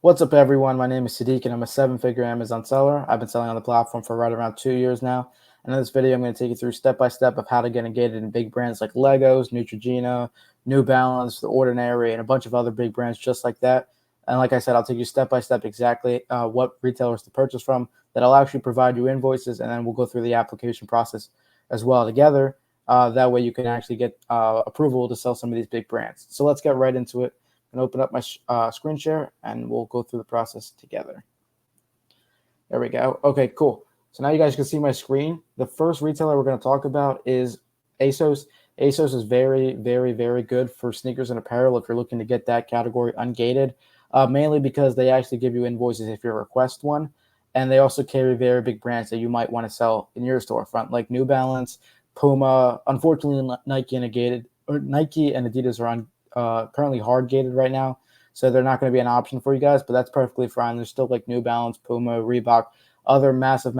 What's up, everyone? My name is Sadiq, and I'm a seven-figure Amazon seller. I've been selling on the platform for right around 2 years now. And in this video, I'm going to take you through step-by-step of how to get engaged in big brands like Legos, Neutrogena, New Balance, The Ordinary, and a bunch of other big brands just like that. And like I said, I'll take you step-by-step exactly what retailers to purchase from. That I'll actually provide you invoices, and then we'll go through the application process as well together. That way you can actually get approval to sell some of these big brands. So let's get right into it and open up my screen share, and we'll go through the process together. There we go. Okay, cool. So now you guys can see my screen. The first retailer we're going to talk about is Asos. Asos is very, very, very good for sneakers and apparel if you're looking to get that category ungated, mainly because they actually give you invoices if you request one. And they also carry very big brands that you might want to sell in your storefront, like New Balance, Puma. Unfortunately, Nike and Adidas are on currently hard gated right now, so they're not going to be an option for you guys, but that's perfectly fine. There's still like New Balance, Puma, Reebok, other massive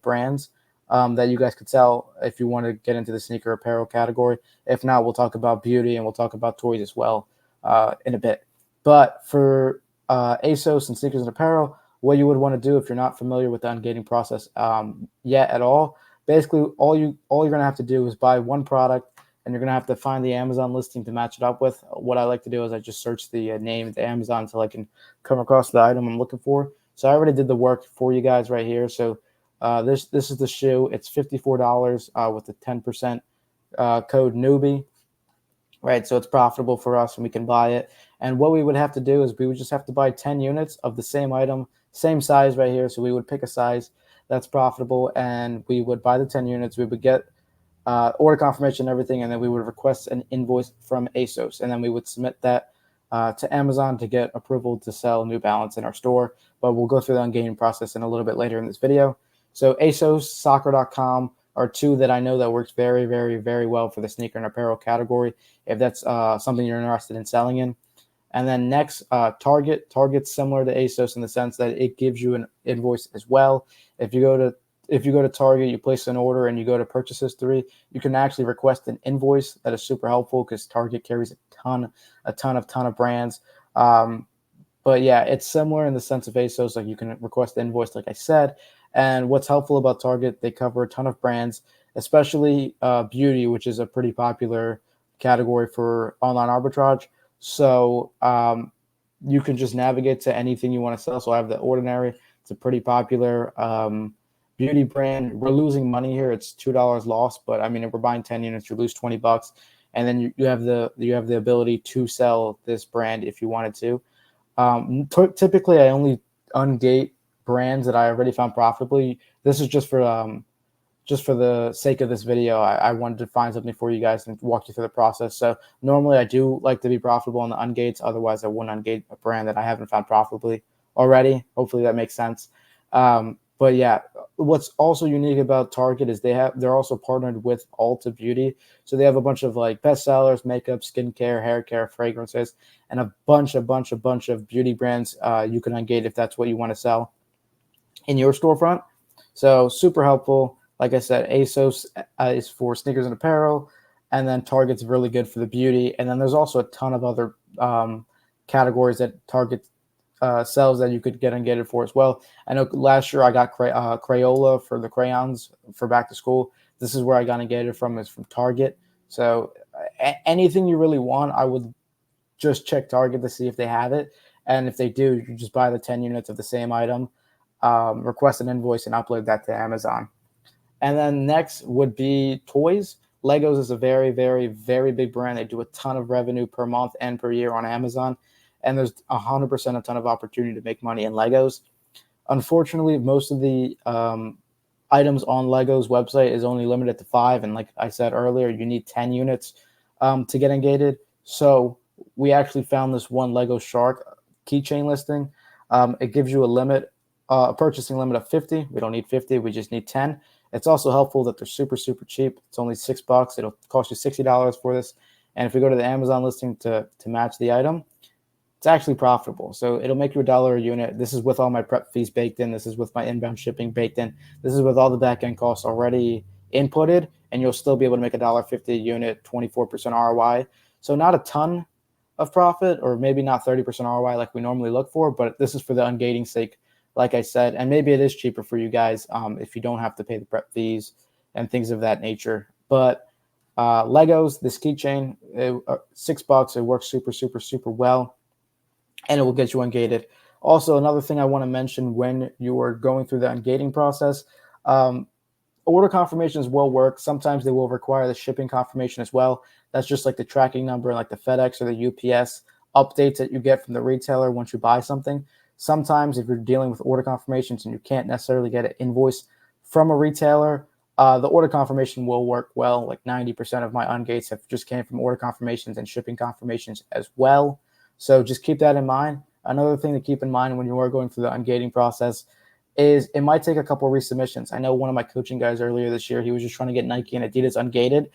brands that you guys could sell if you want to get into the sneaker apparel category. If not, we'll talk about beauty and we'll talk about toys as well in a bit. But for Asos and sneakers and apparel, what you would want to do if you're not familiar with the ungating process yet at all, basically all you're going to have to do is buy one product, and you're going to have to find the Amazon listing to match it up with. What I like to do is I just search the name of the Amazon until I can come across the item I'm looking for. So I already did the work for you guys right here. So this is the shoe. It's $54 with the 10% code newbie, right? So it's profitable for us and we can buy it. And what we would have to do is we would just have to buy 10 units of the same item, same size right here. So we would pick a size that's profitable, and we would buy the 10 units. We would get order confirmation and everything, and then we would request an invoice from Asos, and then we would submit that to Amazon to get approval to sell New Balance in our store. But we'll go through the ungating process in a little bit later in this video. So Asos, soccer.com are two that I know that works very, very, very well for the sneaker and apparel category, if that's something you're interested in selling in. And then next, Target. Target's similar to Asos in the sense that it gives you an invoice as well. If you go to Target, you place an order and you go to purchase history, you can actually request an invoice. That is super helpful because Target carries a ton of brands. But yeah, it's similar in the sense of Asos. Like, you can request an invoice, like I said. And what's helpful about Target, they cover a ton of brands, especially beauty, which is a pretty popular category for online arbitrage. So you can just navigate to anything you want to sell. So I have The Ordinary. It's a pretty popular beauty brand. We're losing money here. It's $2 loss, but I mean, if we're buying 10 units, you lose $20, and then you have the ability to sell this brand if you wanted to. Typically, I only ungate brands that I already found profitably. This is just for the sake of this video. I wanted to find something for you guys and walk you through the process. So normally I do like to be profitable on the ungates. Otherwise, I wouldn't ungate a brand that I haven't found profitably already. Hopefully that makes sense. But yeah, what's also unique about Target is they're also partnered with Ulta Beauty. So they have a bunch of like bestsellers, makeup, skincare, hair care, fragrances, and a bunch of beauty brands you can ungate if that's what you want to sell in your storefront. So super helpful. Like I said, Asos is for sneakers and apparel, and then Target's really good for the beauty. And then there's also a ton of other categories that Target sells that you could get ungated for as well. I know last year I got Crayola for the crayons for back to school. This is where I got ungated from, is from Target. So anything you really want, I would just check Target to see if they have it. And if they do, you just buy the 10 units of the same item, request an invoice, and upload that to Amazon. And then next would be toys. Legos is a very, very, very big brand. They do a ton of revenue per month and per year on Amazon. And there's 100% a ton of opportunity to make money in Legos. Unfortunately, most of the items on Legos website is only limited to 5. And like I said earlier, you need 10 units to get ungated. So we actually found this one Lego Shark keychain listing. It gives you a purchasing limit of 50. We don't need 50. We just need 10. It's also helpful that they're super, super cheap. It's only $6. It'll cost you $60 for this. And if we go to the Amazon listing to match the item, it's actually profitable. So it'll make you $1 a unit. This is with all my prep fees baked in. This is with my inbound shipping baked in. This is with all the back-end costs already inputted, and you'll still be able to make $1.50 a unit, 24% ROI. So not a ton, of profit, or maybe not 30% ROI like we normally look for, but this is for the ungating sake, like I said, and maybe it is cheaper for you guys if you don't have to pay the prep fees and things of that nature. But Legos, this keychain, $6. It works super, super, super well, and it will get you ungated. Also, another thing I want to mention when you are going through the ungating process, um, order confirmations will work. Sometimes they will require the shipping confirmation as well. That's just like the tracking number, like the FedEx or the UPS updates that you get from the retailer once you buy something. Sometimes if you're dealing with order confirmations and you can't necessarily get an invoice from a retailer, the order confirmation will work well. Like 90% of my ungates have just came from order confirmations and shipping confirmations as well. So just keep that in mind. Another thing to keep in mind when you are going through the ungating process is it might take a couple of resubmissions. I know one of my coaching guys earlier this year, he was just trying to get Nike and Adidas ungated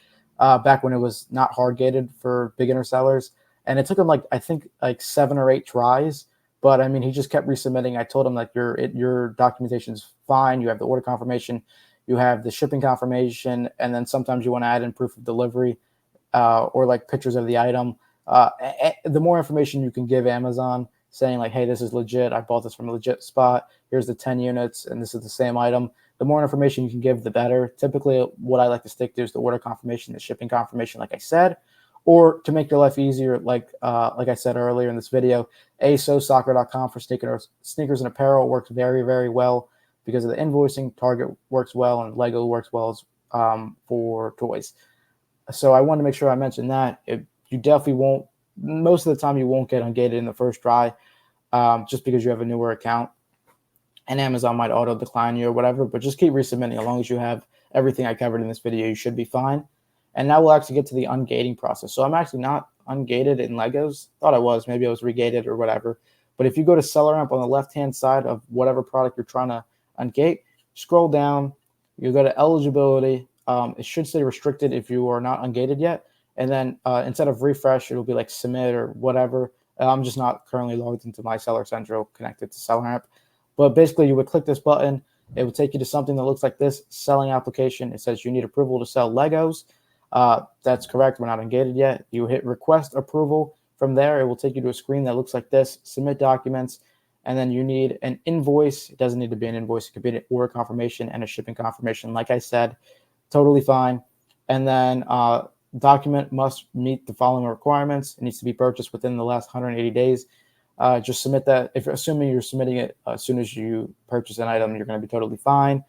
back when it was not hard gated for beginner sellers. And it took him I think 7 or 8 tries. But I mean, he just kept resubmitting. I told him like your documentation is fine. You have the order confirmation, you have the shipping confirmation, and then sometimes you want to add in proof of delivery or like pictures of the item. The more information you can give Amazon saying like, hey, this is legit. I bought this from a legit spot. Here's the 10 units, and this is the same item. The more information you can give, the better. Typically, what I like to stick to is the order confirmation, the shipping confirmation, like I said, or to make your life easier, like I said earlier in this video, asossoccer.com for sneakers and apparel works very, very well because of the invoicing. Target works well, and Lego works well for toys. So I wanted to make sure I mentioned that. You definitely won't, most of the time you won't get ungated in the first try just because you have a newer account and Amazon might auto decline you or whatever, but just keep resubmitting. As long as you have everything I covered in this video, you should be fine. And now we'll actually get to the ungating process. So I'm actually not ungated in Legos. Thought I was, maybe I was regated or whatever. But if you go to Seller Amp on the left-hand side of whatever product you're trying to ungate, scroll down, you go to eligibility. It should say restricted if you are not ungated yet. And then instead of refresh, it'll be like submit or whatever. I'm just not currently logged into my Seller Central connected to Seller Amp. But basically, you would click this button. It will take you to something that looks like this, selling application. It says you need approval to sell Legos. That's correct. We're not ungated yet. You hit request approval. From there, it will take you to a screen that looks like this, submit documents, and then you need an invoice. It doesn't need to be an invoice. It could be an order confirmation and a shipping confirmation. Like I said, totally fine. And then document must meet the following requirements. It needs to be purchased within the last 180 days. Just submit that. If you're assuming you're submitting it as soon as you purchase an item, you're going to be totally fine.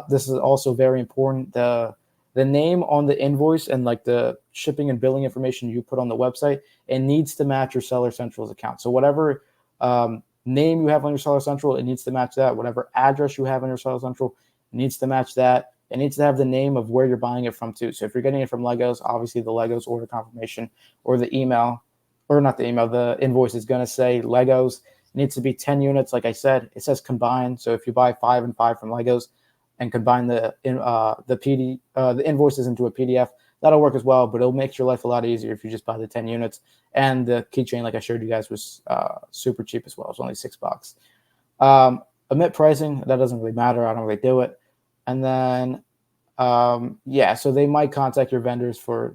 This is also very important. The name on the invoice and like the shipping and billing information you put on the website, it needs to match your Seller Central's account. So whatever name you have on your Seller Central, it needs to match that. Whatever address you have on your Seller Central, it needs to match that. It needs to have the name of where you're buying it from too. So if you're getting it from Legos, obviously the Legos order confirmation or the email, or not the email, the invoice is going to say Legos. It needs to be 10 units. Like I said, it says combined. So if you buy 5 and 5 from Legos and combine the invoices into a PDF, that'll work as well. But it'll make your life a lot easier if you just buy the 10 units. And the keychain, like I showed you guys, was super cheap as well. It's only $6. Omit pricing, that doesn't really matter. I don't really do it. And then, so they might contact your vendors for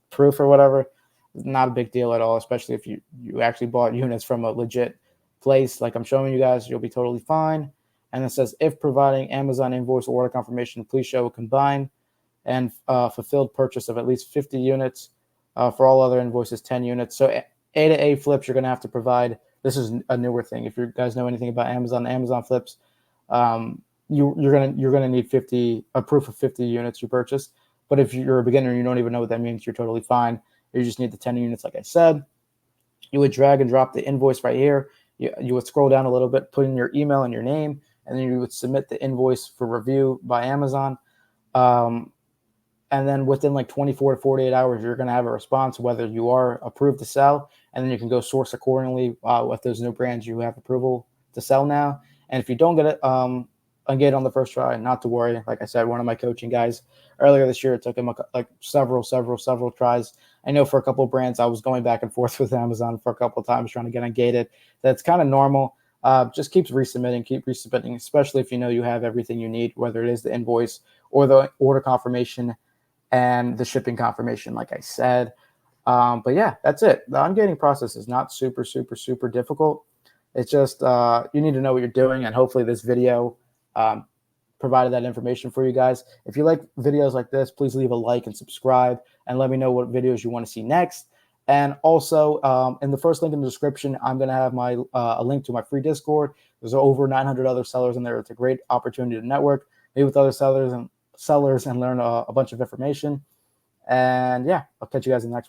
proof or whatever. Not a big deal at all, especially if you actually bought units from a legit place like I'm showing you guys. You'll be totally fine. And it says, if providing Amazon invoice or order confirmation, please show a combined and fulfilled purchase of at least 50 units. For all other invoices, 10 units. So A to A flips, you're going to have to provide. This is a newer thing. If you guys know anything about Amazon flips, you're gonna need a proof of 50 units you purchased. But if you're a beginner and you don't even know what that means, you're totally fine. You just need the 10 units, like I said. You would drag and drop the invoice right here. You would scroll down a little bit, put in your email and your name, and then you would submit the invoice for review by Amazon. And then within like 24 to 48 hours, you're going to have a response whether you are approved to sell, and then you can go source accordingly with those new brands you have approval to sell now. And if you don't get it, ungate on the first try, not to worry. Like I said, one of my coaching guys earlier this year, it took him like several tries. I know for a couple of brands, I was going back and forth with Amazon for a couple of times trying to get ungated. That's kind of normal. Just keep resubmitting, especially if you know you have everything you need, whether it is the invoice or the order confirmation and the shipping confirmation, like I said. But yeah, that's it. The ungating process is not super, super, super difficult. It's just you need to know what you're doing, and hopefully this video um, provided that information for you guys. If you like videos like this, please leave a like and subscribe, and let me know what videos you want to see next. And also, in the first link in the description, I'm going to have my a link to my free Discord. There's over 900 other sellers in there. It's a great opportunity to network, meet with other sellers and learn a bunch of information. And yeah, I'll catch you guys in the next one.